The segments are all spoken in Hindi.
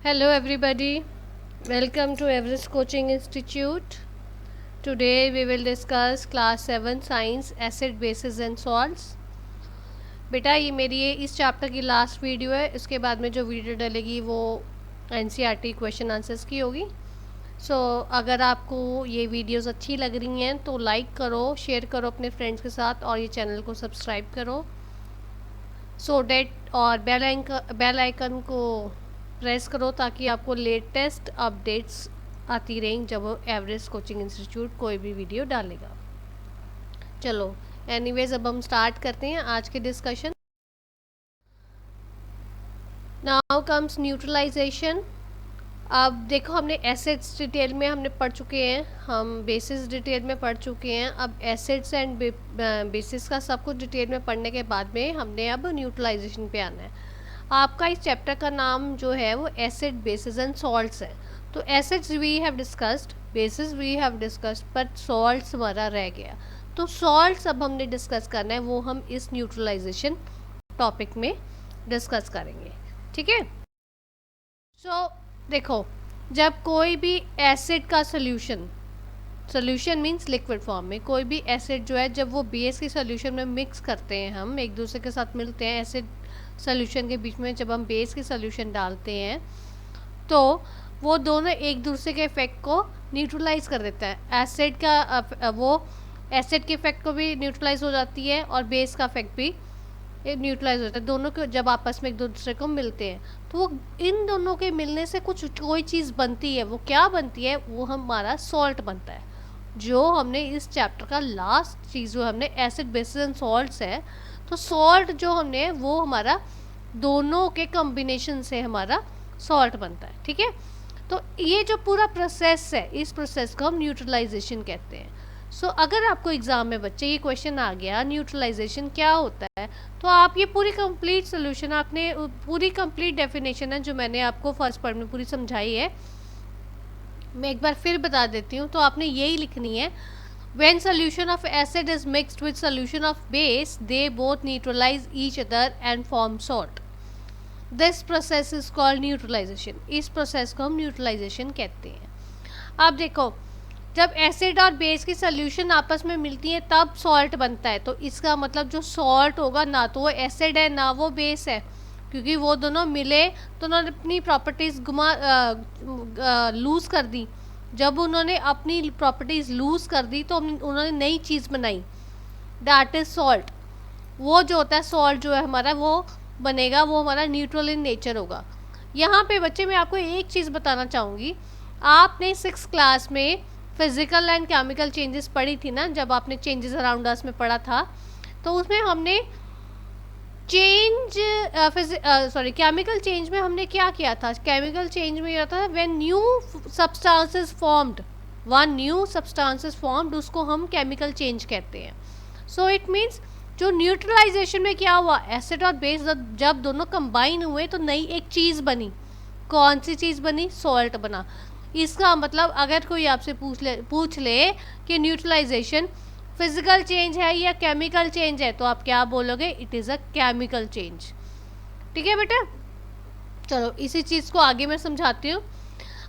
Hello, everybody. Welcome to Everest Coaching Institute. Today we will discuss Class 7 Science Acid Bases and Salts. बेटा ये मेरी इस चैप्टर की लास्ट वीडियो है. इसके बाद में जो वीडियो डलेगी वो NCERT क्वेश्चन आंसर्स की होगी. अगर आपको ये वीडियोस अच्छी लग रही हैं तो लाइक करो, शेयर करो अपने फ्रेंड्स के साथ और ये चैनल को सब्सक्राइब करो और बेल आइकन को प्रेस करो ताकि आपको लेटेस्ट अपडेट्स आती रहें जब एवरेस्ट कोचिंग इंस्टीट्यूट कोई भी वीडियो डालेगा. चलो एनीवेज अब हम स्टार्ट करते हैं आज के डिस्कशन. Now comes neutralisation. अब देखो हमने एसिड्स डिटेल में हमने पढ़ चुके हैं, हम बेसिस डिटेल में पढ़ चुके हैं. अब एसिड्स एंड बेसिस का सब कुछ डिटेल में पढ़ने के बाद में हमने अब न्यूट्रलाइजेशन पे आना है. आपका इस चैप्टर का नाम जो है वो एसिड बेसिस एंड सॉल्ट्स है. तो acids we have discussed, bases we have discussed, but salts हमारा रह गया. तो सॉल्ट्स अब हमने डिस्कस करना है, वो हम इस न्यूट्रलाइजेशन टॉपिक में डिस्कस करेंगे. ठीक है. देखो जब कोई भी एसिड का सोल्यूशन मीन्स लिक्विड फॉर्म में कोई भी एसिड जो है जब वो बेस की सोल्यूशन में मिक्स करते हैं, हम एक दूसरे के साथ मिलते हैं एसिड सोल्यूशन के बीच में, जब हम बेस की सोल्यूशन डालते हैं तो वो दोनों एक दूसरे के इफेक्ट को न्यूट्रलाइज कर देता है. एसिड का वो एसिड के इफेक्ट को भी न्यूट्रलाइज हो जाती है और बेस का इफेक्ट भी न्यूट्रलाइज होता है. दोनों को जब आपस में एक दूसरे को मिलते हैं तो वो इन दोनों के मिलने से कोई चीज़ बनती है. वो क्या बनती है? वो हमारा सॉल्ट बनता है. जो हमने इस चैप्टर का लास्ट चीज़ जो हमने एसिड बेसिस एंड सॉल्ट्स है, तो सॉल्ट जो हमने वो हमारा दोनों के कॉम्बिनेशन से हमारा सॉल्ट बनता है. ठीक है. तो ये जो पूरा प्रोसेस है, इस प्रोसेस को हम न्यूट्रलाइजेशन कहते हैं. अगर आपको एग्जाम में बच्चे ये क्वेश्चन आ गया न्यूट्रलाइजेशन क्या होता है, तो आप ये पूरी कंप्लीट सोल्यूशन, आपने पूरी कंप्लीट डेफिनेशन है जो मैंने आपको फर्स्ट पार्ट में पूरी समझाई है, मैं एक बार फिर बता देती हूँ. तो आपने यही लिखनी है. When solution of acid is mixed with solution of base, they both neutralize each other and form salt. This process is called neutralization. इस प्रोसेस को हम न्यूट्रलाइजेशन कहते हैं. अब देखो जब एसिड और बेस की सोल्यूशन आपस में मिलती है तब सॉल्ट बनता है. तो इसका मतलब जो सॉल्ट होगा ना तो वो एसिड है ना वो बेस है, क्योंकि वो दोनों मिले तो उन्होंने अपनी प्रॉपर्टीज़ लूज़ कर दी. जब उन्होंने अपनी प्रॉपर्टीज़ लूज़ कर दी तो उन्होंने नई चीज़ बनाई, दैट इज़ सॉल्ट. वो जो होता है सॉल्ट जो है हमारा वो बनेगा, वो हमारा न्यूट्रल इन नेचर होगा. यहाँ पे बच्चे मैं आपको एक चीज़ बताना चाहूँगी. आपने 6th क्लास में फिज़िकल एंड केमिकल चेंजेस पढ़ी थी ना, जब आपने चेंजेस अराउंड अस में पढ़ा था, तो उसमें हमने केमिकल चेंज में हमने क्या किया था? केमिकल चेंज में यह था when new substances formed, one new substances formed, उसको हम केमिकल चेंज कहते हैं. सो इट मीन्स जो न्यूट्रलाइजेशन में क्या हुआ, एसिड और बेस जब दोनों कंबाइन हुए तो नई एक चीज़ बनी. कौन सी चीज़ बनी? सॉल्ट बना. इसका मतलब अगर कोई आपसे पूछ ले कि न्यूट्रलाइजेशन फिजिकल चेंज है या केमिकल चेंज है, तो आप क्या बोलोगे? It is a chemical change. ठीक है बेटा. चलो इसी चीज़ को आगे मैं समझाती हूँ.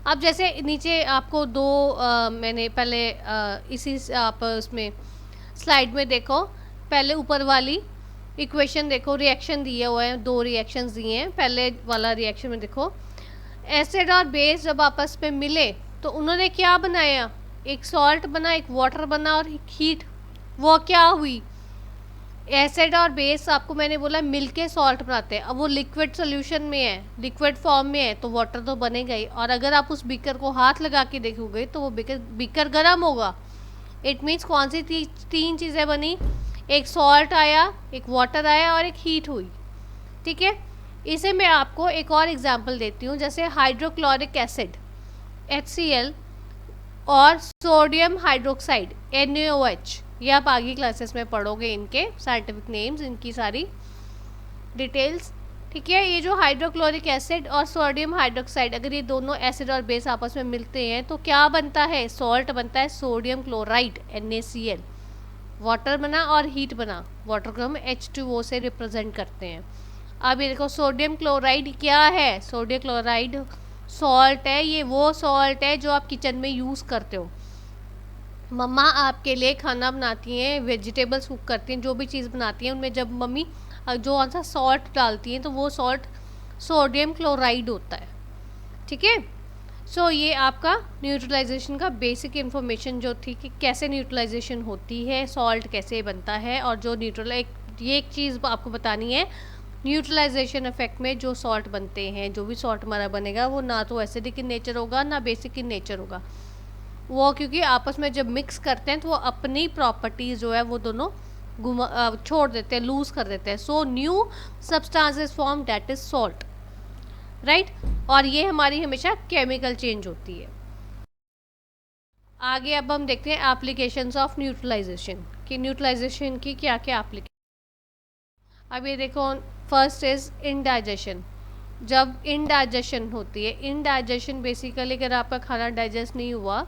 अब जैसे नीचे आपको मैंने पहले इसी आप उसमें स्लाइड में देखो, पहले ऊपर वाली इक्वेशन देखो, रिएक्शन दिए हुए हैं, 2 रिएक्शंस दिए हैं. पहले वाला रिएक्शन में देखो एसिड और बेस जब आपस में मिले तो उन्होंने क्या बनाया? एक सॉल्ट बना, एक वाटर बना और एक हीट. वो क्या हुई? एसिड और बेस आपको मैंने बोला मिलके सॉल्ट बनाते हैं. अब वो लिक्विड सोल्यूशन में है, लिक्विड फॉर्म में है, तो वाटर तो बनेगा ही. और अगर आप उस बीकर को हाथ लगा के देखोगे तो वो बीकर गर्म होगा. इट मीन्स कौन सी 3 चीज़ें बनी? एक सॉल्ट आया, एक वाटर आया और एक हीट हुई. ठीक है. इसे मैं आपको एक और एग्जांपल देती हूँ. जैसे हाइड्रोक्लोरिक एसिड HCl और सोडियम हाइड्रोक्साइड NaOH, ये आप आगे क्लासेस में पढ़ोगे, इनके साइंटिफिक नेम्स, इनकी सारी डिटेल्स. ठीक है. ये जो हाइड्रोक्लोरिक एसिड और सोडियम हाइड्रोक्साइड, अगर ये दोनों एसिड और बेस आपस में मिलते हैं तो क्या बनता है? सॉल्ट बनता है. सोडियम क्लोराइड NaCl, वाटर बना और हीट बना. वाटर को हम H2O से रिप्रेजेंट करते हैं. अब ये देखो सोडियम क्लोराइड क्या है? सोडियम क्लोराइड सॉल्ट है ये वो सॉल्ट है जो आप किचन में यूज़ करते हो। मम्मा आपके लिए खाना बनाती हैं, वेजिटेबल्स कुक करती हैं, जो भी चीज़ बनाती हैं उनमें जब मम्मी जो सा सॉल्ट डालती हैं तो वो सॉल्ट सोडियम क्लोराइड होता है। ठीक है, सो ये आपका न्यूट्रलाइजेशन का बेसिक इन्फॉर्मेशन जो थी कि कैसे न्यूट्रलाइजेशन होती है, सॉल्ट कैसे बनता है, और जो ये एक चीज़ आपको बतानी है, न्यूट्रलाइजेशन इफेक्ट में जो सॉल्ट बनते हैं, जो भी सॉल्ट हमारा बनेगा वो ना तो एसिडिक इन नेचर होगा ना बेसिक इन नेचर होगा, वो क्योंकि आपस में जब मिक्स करते हैं तो वो अपनी प्रॉपर्टीज़ जो है वो दोनों छोड़ देते हैं, लूज़ कर देते हैं। So new substances form that is salt, right. और ये हमारी हमेशा केमिकल चेंज होती है। आगे अब हम देखते हैं एप्लीकेशंस ऑफ न्यूट्रलाइजेशन कि न्यूट्रलाइजेशन की क्या क्या एप्लीकेशन। अब ये देखो, फर्स्ट इज़ इनडाइजेशन। जब इनडाइजेशन होती है, इनडाइजेशन बेसिकली अगर आपका खाना डाइजेस्ट नहीं हुआ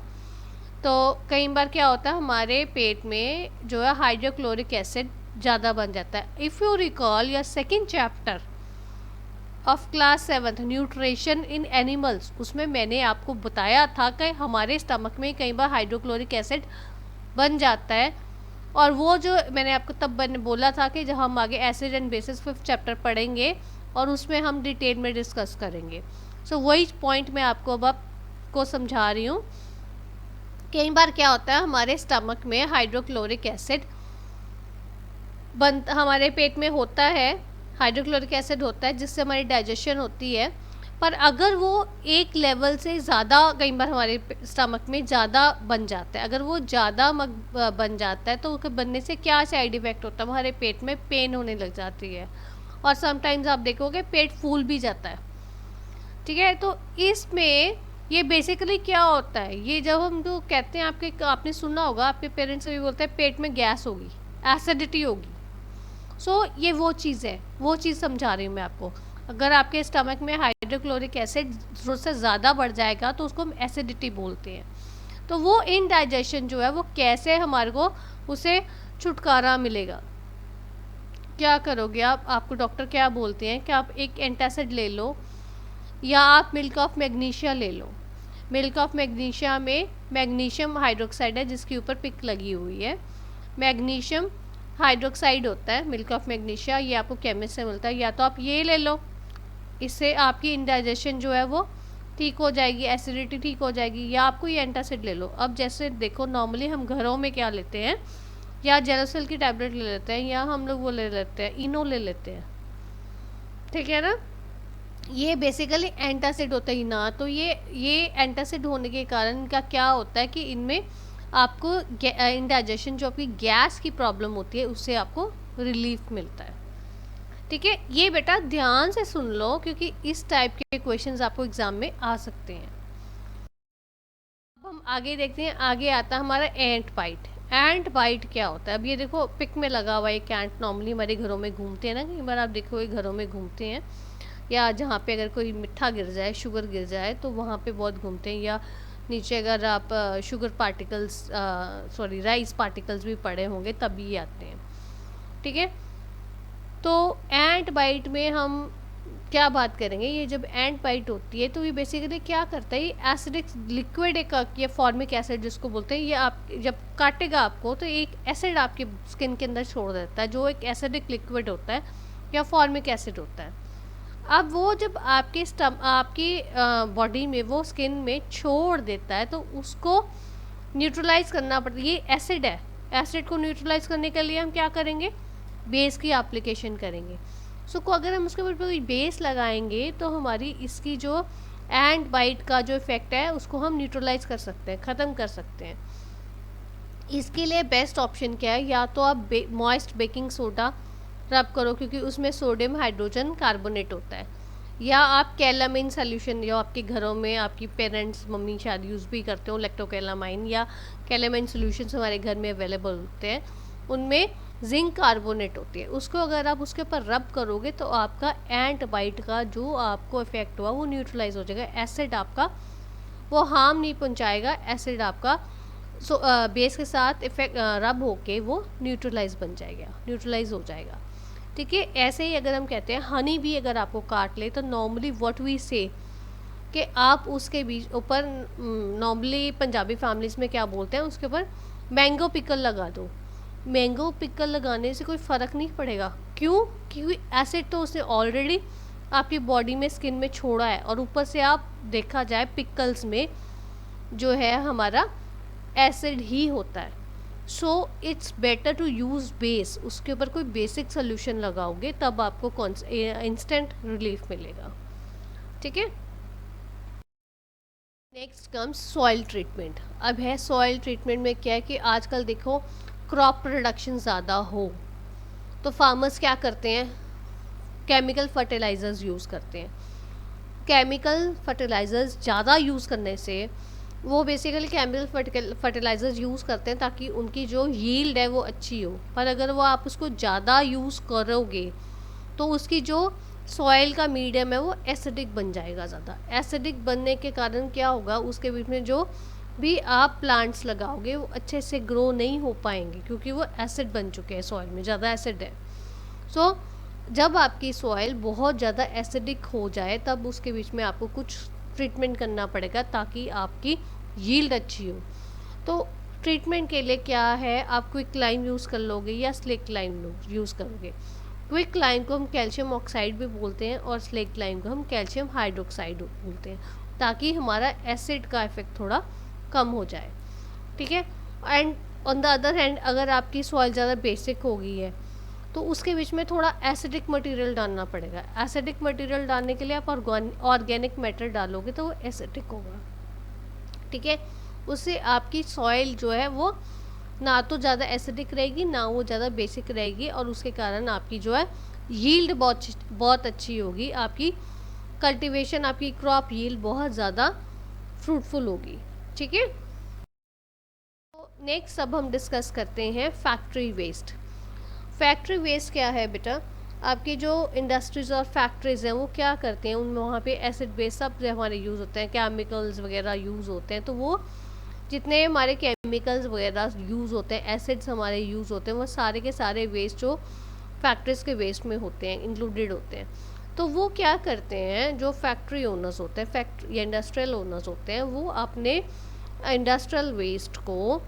तो कई बार क्या होता है हमारे पेट में जो है हाइड्रोक्लोरिक एसिड ज़्यादा बन जाता है। If you recall your second chapter of class 7 nutrition in animals, उसमें मैंने आपको बताया था कि हमारे स्टमक में कई बार हाइड्रोक्लोरिक एसिड बन जाता है, और वो जो मैंने आपको तब मैंने बोला था कि जब हम आगे acid and bases 5th chapter पढ़ेंगे और उसमें हम डिटेल में डिस्कस करेंगे। सो वही पॉइंट मैं आपको अब आपको समझा रही हूँ। कई बार क्या होता है हमारे स्टमक में हाइड्रोक्लोरिक एसिड हमारे पेट में होता है, हाइड्रोक्लोरिक एसिड होता है जिससे हमारी डाइजेशन होती है, पर अगर वो एक लेवल से ज़्यादा कई बार हमारे स्टमक में ज़्यादा बन जाता है, अगर वो ज़्यादा बन जाता है तो उसके बनने से क्या साइड इफ़ेक्ट होता है, हमारे पेट में पेन होने लग जाती है और समटाइम्स आप देखोगे पेट फूल भी जाता है। ठीक है, तो इसमें ये बेसिकली क्या होता है, ये जब हम जो कहते हैं आपने सुना होगा, आपके पेरेंट्स भी बोलते हैं पेट में गैस होगी, एसिडिटी होगी। सो ये वो चीज़ है, वो चीज़ समझा रही हूँ मैं आपको। अगर आपके स्टमक में हाइड्रोक्लोरिक एसिड ज़रूरत से ज़्यादा बढ़ जाएगा तो उसको हम एसिडिटी बोलते हैं। तो वो इनडाइजेशन जो है वो कैसे हमारे को उसे छुटकारा मिलेगा, क्या करोगे आप, आपको डॉक्टर क्या बोलते हैं कि आप एक एंटासिड ले लो या आप मिल्क ऑफ मैग्नीशिया ले लो। मिल्क ऑफ मैग्नीशिया में मैग्नीशियम हाइड्रोक्साइड है जिसके ऊपर पिक लगी हुई है, मैग्नीशियम हाइड्रोक्साइड होता है मिल्क ऑफ मैग्नीशिया, ये आपको केमिस्ट से मिलता है। या तो आप ये ले लो, इससे आपकी इंडाइजेशन जो है वो ठीक हो जाएगी, एसिडिटी ठीक हो जाएगी, या आपको ये एंटासिड ले लो। अब जैसे देखो नॉर्मली हम घरों में क्या लेते हैं, या जेलोसिल की टैबलेट ले लेते हैं, या हम लोग वो ले लेते हैं इनो ले लेते हैं, ठीक है ना। ये बेसिकली एंटासिड होता ही ना, तो ये एंटासिड होने के कारण का क्या होता है कि इनमें आपको इंडाइजेशन जो आपकी गैस की प्रॉब्लम होती है उससे आपको रिलीफ मिलता है। ठीक है, ये बेटा ध्यान से सुन लो क्योंकि इस टाइप के क्वेश्चंस आपको एग्जाम में आ सकते हैं। अब हम आगे देखते हैं, आगे आता है हमारा एंट बाइट। एंट बाइट क्या होता है, अब ये देखो पिक में लगा हुआ है कैंट, नॉर्मली हमारे घरों में घूमते हैं ना, कई बार आप देखो घरों में घूमते हैं, या जहाँ पे अगर कोई मिठा गिर जाए, शुगर गिर जाए तो वहाँ पे बहुत घूमते हैं, या नीचे अगर आप शुगर पार्टिकल्स राइस पार्टिकल्स भी पड़े होंगे तभी ये आते हैं। ठीक है, तो एंट बाइट में हम क्या बात करेंगे, ये जब एंट बाइट होती है तो ये बेसिकली क्या करता है, ये एसिडिक लिक्विड एक या फॉर्मिक एसिड जिसको बोलते हैं, ये आप जब काटेगा आपको तो एक एसिड आपके स्किन के अंदर छोड़ देता है जो एक एसिडिक लिक्विड होता है या फॉर्मिक एसिड होता है। अब वो जब आपकी बॉडी में वो स्किन में छोड़ देता है तो उसको न्यूट्रलाइज करना पड़ता है। ये एसिड है, एसिड को न्यूट्रलाइज करने के लिए हम क्या करेंगे, बेस की एप्लीकेशन करेंगे। सो अगर हम उसके ऊपर कोई बेस लगाएंगे तो हमारी इसकी जो एंट बाइट का जो इफेक्ट है उसको हम न्यूट्रलाइज कर सकते हैं, ख़त्म कर सकते हैं। इसके लिए बेस्ट ऑप्शन क्या है, या तो आप मॉइस्ट बेकिंग सोडा रब करो क्योंकि उसमें सोडियम हाइड्रोजन कार्बोनेट होता है, या आप कैलामाइन सोल्यूशन जो आपके घरों में आपकी पेरेंट्स मम्मी शायद यूज़ भी करते हो, लैक्टोकैलामाइन या कैलामाइन सोल्यूशन हमारे घर में अवेलेबल होते हैं, उनमें जिंक कार्बोनेट होती है, उसको अगर आप उसके ऊपर रब करोगे तो आपका एंट बाइट का जो आपको इफेक्ट हुआ वो न्यूट्रलाइज हो जाएगा। एसिड आपका वो हार्म नहीं पहुंचाएगा, एसिड आपका बेस के साथ इफेक्ट रब होके वो न्यूट्रलाइज बन जाएगा, न्यूट्रलाइज हो जाएगा। ठीक है, ऐसे ही अगर हम कहते हैं हनी भी अगर आपको काट ले तो नॉर्मली व्हाट वी से कि आप उसके बीच ऊपर, नॉर्मली पंजाबी फैमिलीज़ में क्या बोलते हैं, उसके ऊपर मैंगो पिकल लगा दो। मैंगो पिकल लगाने से कोई फ़र्क नहीं पड़ेगा। क्यों? क्योंकि एसिड तो उसने ऑलरेडी आपकी बॉडी में, स्किन में छोड़ा है, और ऊपर से आप देखा जाए पिकल्स में जो है हमारा एसिड ही होता है। So it's better to use base. उसके ऊपर कोई बेसिक सोल्यूशन लगाओगे तब आपको इंस्टेंट रिलीफ मिलेगा। ठीक है। Next comes soil treatment. अब है सॉइल ट्रीटमेंट में क्या है कि आजकल देखो क्रॉप प्रोडक्शन ज़्यादा हो तो फार्मर्स क्या करते हैं, केमिकल फर्टिलाइज़र्स यूज़ करते हैं। केमिकल फर्टिलाइज़र्स ज़्यादा यूज़ करने से, वो बेसिकली केमिकल फर्टिलाइज़र्स यूज़ करते हैं ताकि उनकी जो यील्ड है वो अच्छी हो, पर अगर वो आप उसको ज़्यादा यूज़ करोगे तो उसकी जो सॉइल का मीडियम है वो एसिडिक बन जाएगा। ज़्यादा एसिडिक बनने के कारण क्या होगा, उसके बीच में जो भी आप प्लांट्स लगाओगे वो अच्छे से ग्रो नहीं हो पाएंगे क्योंकि वो एसिड बन चुके हैं, सॉइल में ज़्यादा एसिड है। सो जब आपकी सॉइल बहुत ज़्यादा एसिडिक हो जाए तब उसके बीच में आपको कुछ ट्रीटमेंट करना पड़ेगा ताकि आपकी यील्ड अच्छी हो। तो ट्रीटमेंट के लिए क्या है, आप क्विक लाइम यूज़ कर लोगे या स्लिक लाइम यूज़ करोगे। क्विक लाइम को हम कैल्शियम ऑक्साइड भी बोलते हैं और स्लिक लाइम को हम कैल्शियम हाइड्रोक्साइड बोलते हैं, ताकि हमारा एसिड का इफेक्ट थोड़ा कम हो जाए। ठीक है। And on the other hand, अगर आपकी सॉइल ज़्यादा बेसिक हो गई है तो उसके बीच में थोड़ा एसिडिक मटेरियल डालना पड़ेगा। एसिडिक मटेरियल डालने के लिए आप ऑर्गेनिक मैटर डालोगे तो वो एसिडिक होगा। ठीक है। उससे आपकी सॉइल जो है वो ना तो ज़्यादा एसिडिक रहेगी ना वो ज़्यादा बेसिक रहेगी, और उसके कारण आपकी जो है यील्ड बहुत अच्छी होगी। आपकी कल्टीवेशन, आपकी क्रॉप यील्ड बहुत ज़्यादा फ्रूटफुल होगी। ठीक है। तो नेक्स्ट अब हम डिस्कस करते हैं फैक्ट्री वेस्ट। फैक्ट्री वेस्ट क्या है बेटा, आपकी जो इंडस्ट्रीज़ और फैक्ट्रीज़ हैं वो क्या करते हैं, उनमें वहाँ पे एसिड बेस सब हमारे यूज़ होते हैं, केमिकल्स वगैरह यूज़ होते हैं। तो वो जितने हमारे केमिकल्स वगैरह यूज़ होते हैं, एसिड्स हमारे यूज़ होते हैं, वो सारे के सारे वेस्ट जो फैक्ट्रीज़ के वेस्ट में होते हैं, इंक्लूडेड होते हैं। तो वो क्या करते हैं, जो फैक्ट्री ओनर्स होते हैं, फैक्ट्री या इंडस्ट्रियल ओनर्स होते हैं, वो अपने इंडस्ट्रियल वेस्ट को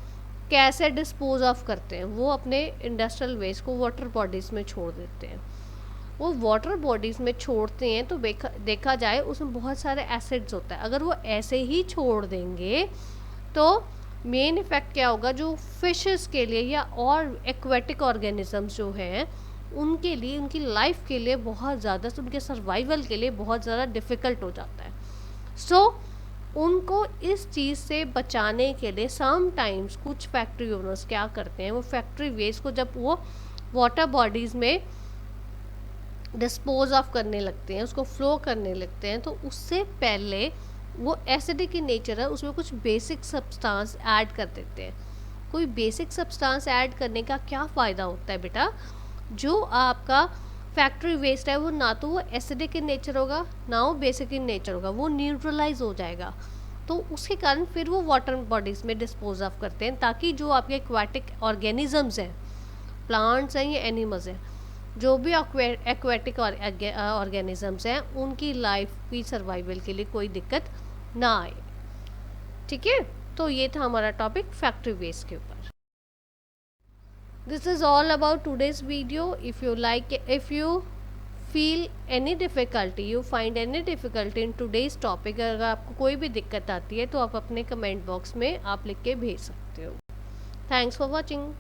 कैसे डिस्पोज ऑफ करते हैं, वो अपने इंडस्ट्रियल वेस्ट को वाटर बॉडीज़ में छोड़ देते हैं। वो वाटर बॉडीज़ में छोड़ते हैं तो देखा जाए उसमें बहुत सारे एसिड्स होता है। अगर वो ऐसे ही छोड़ देंगे तो मेन इफ़ेक्ट क्या होगा, जो फिशेस के लिए या और एक्वेटिक ऑर्गेनिजम्स जो हैं उनके लिए, उनकी लाइफ के लिए बहुत ज़्यादा, उनके सर्वाइवल के लिए बहुत ज़्यादा डिफ़िकल्ट हो जाता है। सो उनको इस चीज़ से बचाने के लिए समटाइम्स कुछ फैक्ट्री ओनर्स क्या करते हैं, वो फैक्ट्री वेस्ट को जब वो वाटर बॉडीज़ में डिस्पोज ऑफ करने लगते हैं, उसको फ्लो करने लगते हैं, तो उससे पहले वो एसिडिक in नेचर है, उसमें कुछ बेसिक सब्सटेंस ऐड कर देते हैं। कोई बेसिक सब्सटेंस ऐड करने का क्या फ़ायदा होता है बेटा, जो आपका फैक्ट्री वेस्ट है वो ना तो वो एसिडिक in नेचर होगा ना वो बेसिक in नेचर होगा, वो न्यूट्रलाइज हो जाएगा। तो उसके कारण फिर वो वाटर बॉडीज़ में डिस्पोज ऑफ करते हैं ताकि जो आपके एक्वाटिक ऑर्गेनिजम्स हैं, प्लांट्स हैं या एनिमल्स हैं, जो भी एक्वेटिक ऑर्गेनिजम्स हैं, उनकी लाइफ की सर्वाइवल के लिए कोई दिक्कत ना आए। ठीक है। तो ये था हमारा टॉपिक फैक्ट्री वेस्ट के ऊपर। This is all about today's video. If you feel any difficulty, you find any difficulty in today's topic, अगर आपको कोई भी दिक्कत आती है तो आप अपने कमेंट बॉक्स में आप लिख के भेज सकते हो। Thanks for watching.